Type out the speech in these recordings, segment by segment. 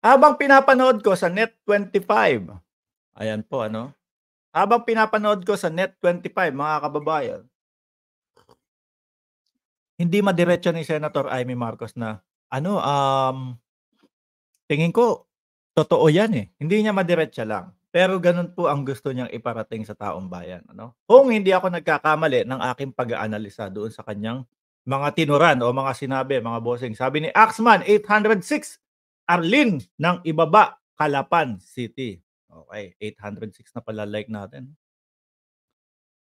Habang pinapanood ko sa Net25, ayan po ano, habang pinapanood ko sa Net25 mga kababayan, hindi madiretso ni Senator Amy Marcos na ano, tingin ko totoo 'yan, eh. Hindi niya madiretsa lang, pero gano'n po ang gusto niyang iparating sa taong bayan, ano. Kung hindi ako nagkakamali ng aking pag-aanalisa doon sa kaniyang mga tinuran o mga sinabi, mga bossing. Sabi ni Axman 806, Arlene ng Ibaba, Calapan City. Okey, 806 na pala like natin.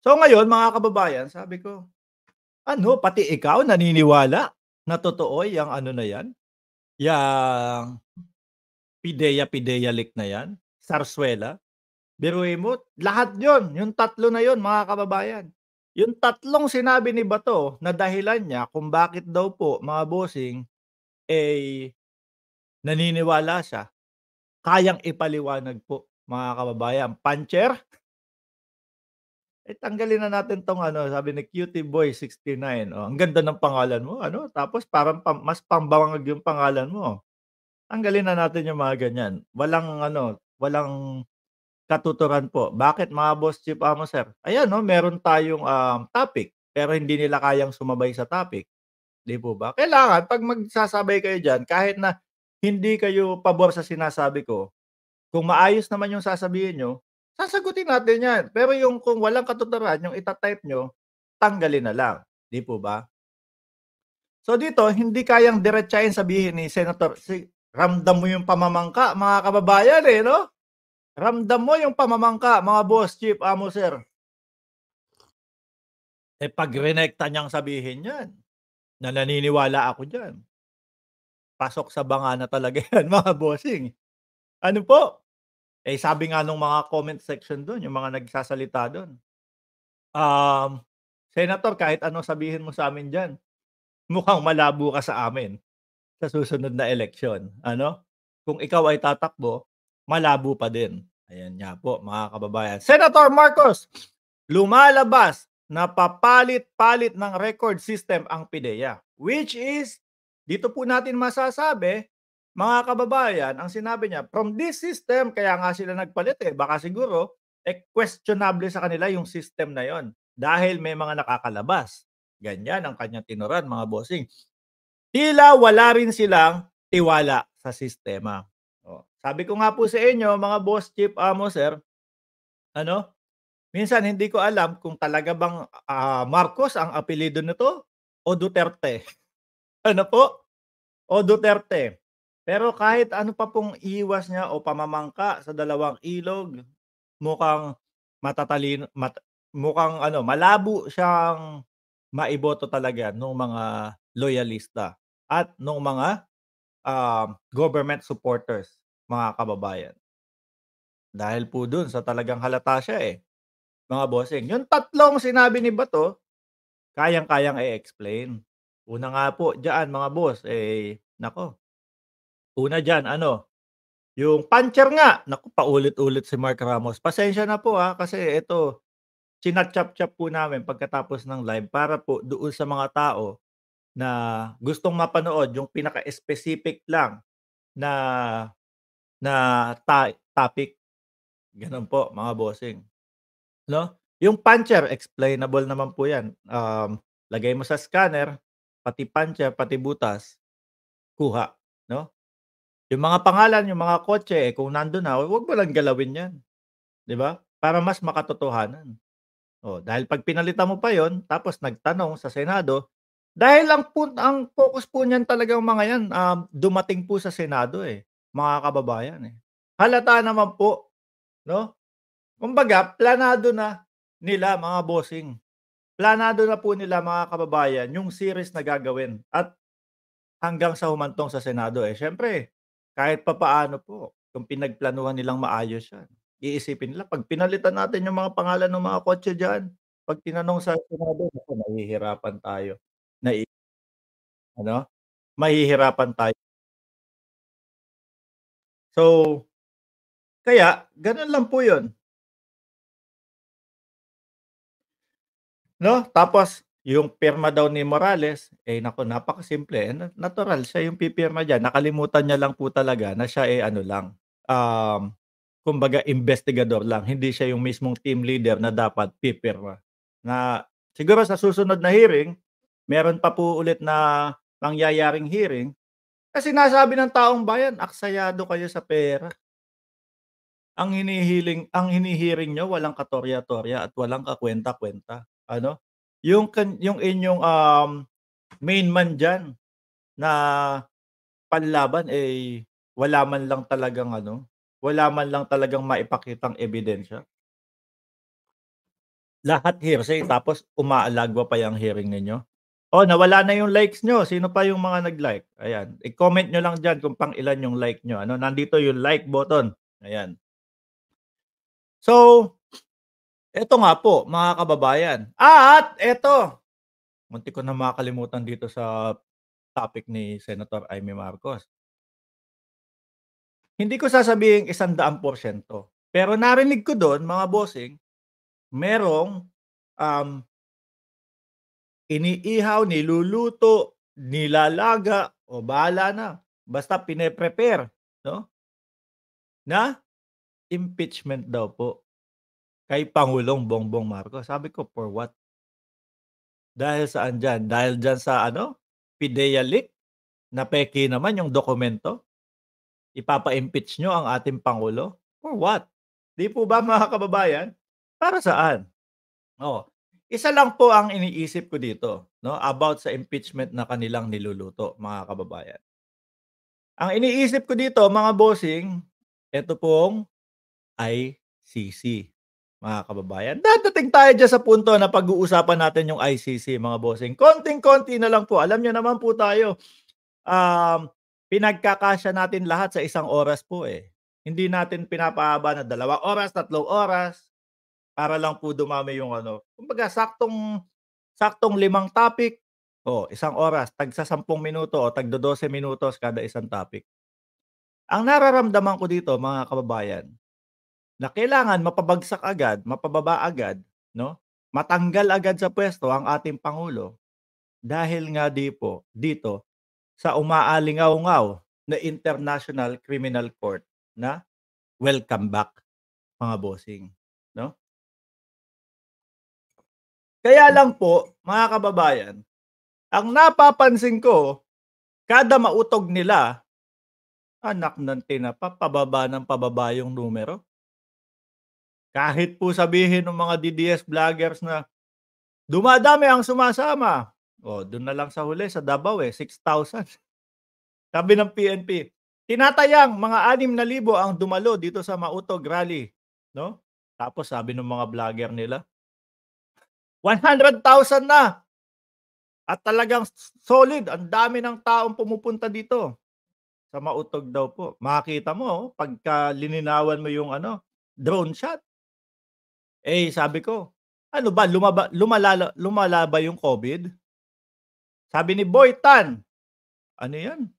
So ngayon mga kababayan, sabi ko, "Ano, pati ikaw naniniwala na totoo yang ano na 'yan, yang PIDEA leak na 'yan, Sarsuela?" Biruin mo lahat 'yun, yung tatlo na 'yun mga kababayan. Yung tatlong sinabi ni Bato na dahilan niya kung bakit daw po mga bossing, eh, naniniwala siya, kayang ipaliwanag po mga kababayan. Puncher, tanggalin na natin 'tong ano, sabi ni Cutie Boy 69, oh, ang ganda ng pangalan mo ano, tapos parang mas pambangag yung pangalan mo. Tanggalin na natin yung mga ganyan. Walang ano, walang katuturan po. Bakit mga boss chief amo, sir? Ayan 'no, meron tayong, topic, pero hindi nila kayang sumabay sa topic, 'di po ba? Kailangan 'pag magsasabay kayo diyan kahit na hindi kayo pabor sa sinasabi ko, kung maayos naman yung sasabihin niyo, sasagutin natin 'yan. Pero yung kung walang katuturan yung ita-type niyo, tanggalin na lang, 'di po ba? So dito hindi kayang diretsahin sabihin ni Senator ramdam mo yung pamamangka mga kababayan, eh, 'no? Ramdam mo yung pamamangka mga boss, chief, amo, sir. 'Pag rinekta niyang sabihin 'yan, na naniniwala ako diyan, pasok sa banga na talaga 'yan mga bossing. Ano po, sabi nga nung mga comment section dun, yung mga nagsasalita dun, um, "Senator kahit anong sabihin mo sa'min diyan, mukhang malabo ka sa amin sa susunod na eleksyon, ano? Kung ikaw ay tatakbo, malabo pa din." Ayan nga po mga kababayan. Senator Marcos, lumalabas na papalit-palit ng record system ang PIDEA, which is dito po natin masasabi, mga kababayan, ang sinabi niya, from this system kaya nga sila nagpalit, baka siguro, questionable sa kanila yung system na yon dahil may mga nakakalabas. Ganyan ang kanyang tinuran mga bossing. Tila wala rin silang tiwala sa sistema. Oh, sabi ko nga po sa inyo mga boss, chief, amo, sir, ano, minsan hindi ko alam kung talaga bang, Marcos ang apelyido nito o Duterte. Ano po, o Duterte. Pero kahit ano pa pong iwas niya o pamamangka sa dalawang ilog, mukhang matatalino mukhang ano, malabo siyang maiboto talaga nung mga loyalista at nung mga, government supporters, mga kababayan. Dahil po dun sa talagang halata siya, mga bossing. Yung tatlong sinabi ni Bato, kayang-kayang i-explain. Una nga po diyan mga boss, naku, una diyan ano, yung puncher nga, naku paulit-ulit si Mark Ramos. Pasensya na po, kasi ito china-chop-chop po namin pagkatapos ng live para po doon sa mga tao na gustong mapanood yung pinaka-specific lang na na topic, gano'n po mga bossing. 'No? Yung puncher explainable naman po 'yan, lagay mo sa scanner, pati puncher, pati butas, kuha, 'no? Yung mga pangalan, yung mga kotse, kung nandun na, wag mo lang galawin 'yan, 'di ba? Para mas makatotohanan. Oh, dahil 'pag pinalitan mo pa yon tapos nagtanong sa Senado, dahil ang focus po niyan talagang mga 'yan, dumating po sa Senado, mga kababayan, Halata naman po, 'no? Kumbaga planado na nila mga bossing. Planado na po nila mga kababayan yung series na gagawin at hanggang sa humantong sa Senado, siyempre kahit papaano po kung pinagplanuhan nilang maayos 'yan, iisipin nila 'pag pinalitan natin yung mga pangalan ng mga kotse diyan, 'pag tinanong sa Senado, naku mahihirapan tayo, nai ano, mahihirapan tayo. So, kaya gano'n lang po 'yun, 'no? Tapos Yung pirma daw ni Morales, eh, naku napakasimple, natural siya yung pipirma diyan. Nakalimutan niya lang po talaga na siya, eh, ano lang, kumbaga investigador lang, hindi siya yung mismong team leader na dapat pipirma. Na siguro sa susunod na hearing, meron pa po ulit na mangyayaring hearing, kasi sinasabi ng taong bayan, aksayado kayo sa pera. Ang hini-hearing niyo walang katorya-torya at walang kakuwenta-kuwenta, ano? Yung inyong, main man diyan na panlaban, eh, wala man lang talagang ano, wala man lang talagang maipakitang ebidensya. Lahat hearsay tapos umaalagwa pa yung hearing ninyo. Oh, nawala na yung likes niyo, sino pa yung mga nag-like? Ayan, i-comment niyo lang diyan kung pang-ilan yung like niyo, ano, nandito yung like button, ayan. So, eto nga po mga kababayan, at eto, muntik ko na makalimutan dito sa topic ni Senator Amy Marcos. Hindi ko sasabihing 100%, pero narinig ko dun mga bossing, merong, um, iniihaw, niluluto, nilalaga, o bahala na, basta pine-prepare 'no, na impeachment daw po kay Pangulong Bongbong Marcos. Sabi ko, "For what?" Dahil saan diyan? Dahil diyan sa ano, PIDEA leak na peke naman yung dokumento? Ipapa-impeach niyo ang ating pangulo? For what? 'Di po ba mga kababayan? Para saan? Oh, isa lang po ang iniisip ko dito 'no, about sa impeachment na kanilang niluluto, mga kababayan. Ang iniisip ko dito mga bossing, eto pong ICC, mga kababayan. Dadating tayo diyan sa punto na pag-uusapan natin yung ICC mga bossing. Konting-konti na lang po, alam niyo naman po tayo, pinagkakasya natin lahat sa isang oras po, eh. Hindi natin pinapahaba na 2 oras, 3 oras. Para lang po dumami yung ano, kumbaga saktong saktong 5 topic, oh, 1 oras, tagsa 10 minuto o tagdo-12 minutos kada isang topic. Ang nararamdaman ko dito mga kababayan, na kailangan mapabagsak agad, mapababa agad 'no, matanggal agad sa puwesto ang ating pangulo dahil nga dito sa umaalingaw-ngaw na International Criminal Court na welcome back mga bossing 'no. Kaya lang po mga kababayan, ang napapansin ko, kada mautog nila, anak ng tinapa, pababa ng pababa yung numero. Kahit po sabihin ng mga DDS vloggers na dumadami ang sumasama, oh, dun na lang sa huli sa Davao, 6,000. Sabi ng PNP, tinatayang mga 6,000 ang dumalo dito sa Mautog Rally, 'no? Tapos sabi ng mga vlogger nila, 100,000 na at talagang solid, ang dami ng taong pumupunta dito. Sa Mautog daw po. Makikita mo, oh, pagka lininawan mo yung ano, drone shot. Eh, sabi ko, ano ba lumala ba yung COVID? Sabi ni Boy Tan, ano yan,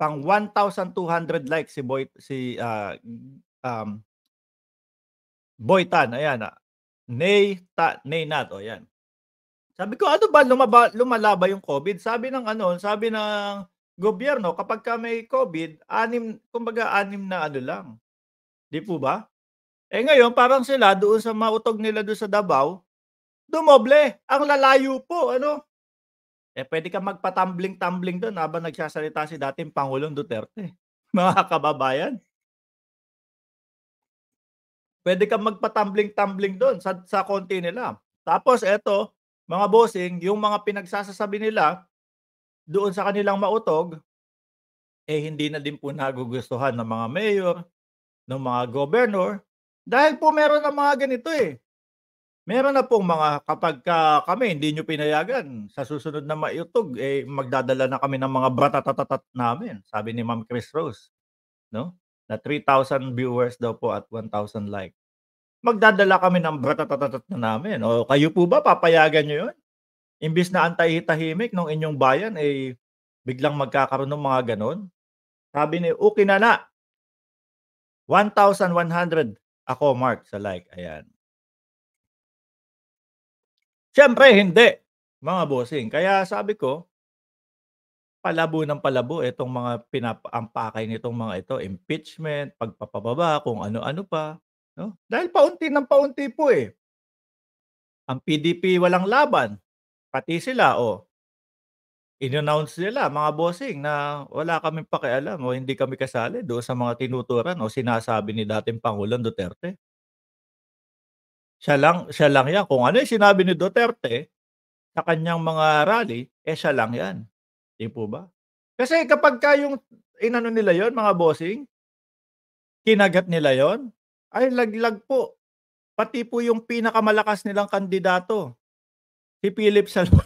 pang 1,200 likes um, Boy Tan, ayan, Nay Nat, oh, yan. Sabi ko, ano ba lumala ba yung COVID? Sabi ng gobyerno kapagka may COVID, 6, kumbaga 6 na ano lang, 'di po ba? Eh, ngayon parang sila doon sa mautog nila do'n sa Davao, dumoble. Ang lalayo po ano. Eh, puwede kang magpa-tumbling-tumbling do'n habang nagsasalita si dating Pangulong Duterte. Mga kababayan, puwede kang magpa-tumbling-tumbling do'n sa konti nila. Tapos eto, mga bossing, yung mga pinagsasasabi nila doon sa kanilang mautog, eh, hindi na din po nagugustuhan ng mga mayor, ng mga gobernur, dahil po meron ng mga ganito, eh. Meron na pong mga kapagka kami hindi niyo pinayagan sa susunod na maiutog, eh, magdadala na kami ng mga bratatatat namin, sabi ni Ma'am Chris Rose, 'no, na 3,000 viewers daw po at 1,000 like. Magdadala kami ng bratatatat na namin. O kayo po ba papayagan niyo 'yun? Imbes na antahi tahimik nung inyong bayan, eh, biglang magkakaroon ng mga gano'n? Sabi ni Ukinana, 1,100 ako mark sa like, ayan. Siyempre hindi. mga bossing. Kaya sabi ko, palabo ng palabo itong mga ang nitong mga ito, impeachment, pagpapababa, kung ano-ano pa, 'no? Dahil paunti ng paunti po, eh. Ang PDP walang laban, pati sila, in-announce nila mga bossing na wala kaming pakialam o hindi kami kasali doon sa mga tinuturan o sinasabi ni dating Pangulong Duterte. Siya lang 'yan, kung ano yung sinabi ni Duterte sa kaniyang mga rally, siya lang 'yan, 'di po ba? Kasi kapagka yung inano nila yon mga bossing, kinagat nila yon, ay laglag po. Pati po yung pinakamalakas nilang kandidato, si Philip Salva.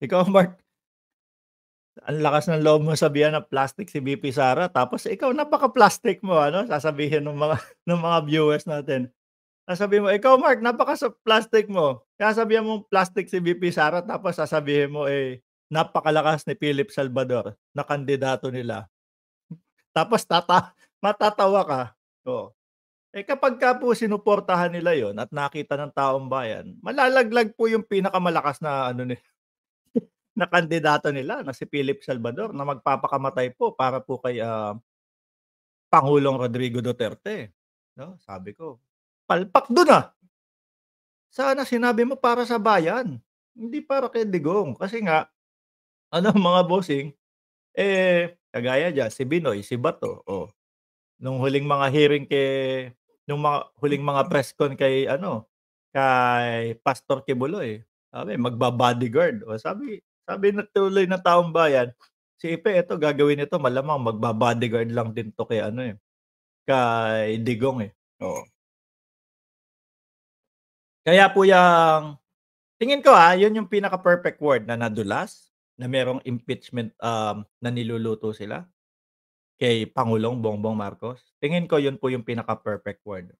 Ikaw Mark, ang lakas ng loob mo sabihan na plastic si VP Sara tapos ikaw napaka-plastic mo ano, sasabihin nung mga nung mga viewers natin. Sasabihin mo, "Ikaw Mark napaka-plastic mo." Sasabihan mong plastic si VP Sara tapos sasabihin mo, napakalakas ni Philip Salvador na kandidato nila. Tapos matatawa ka, oo. Kapagka po sinuportahan nila yon at nakita ng taong bayan, malalaglag po yung pinakamalakas na ano na kandidato nila na si Philip Salvador na magpapakamatay po para po kay, Pangulong Rodrigo Duterte, 'no? Sabi ko, palpak dun, sana sinabi mo para sa bayan, hindi para kay Digong. Kasi nga ano mga bossing, kagaya diyan si Binoy, si Bato, nung huling mga hearing nung mga huling mga press con kay ano, kay Pastor Kibuloy, sabi magba-bodyguard. Sabi sabi na tuloy ng taong bayan, si Ipe eto gagawin nito malamang magba-bodyguard lang din 'to kay ano, kay Digong, oo. Kaya po yang tingin ko, yun yung pinaka-perfect word na nadulas, na merong impeachment, na niluluto sila kay Pangulong Bongbong Marcos. Tingin ko yun po yung pinaka-perfect word.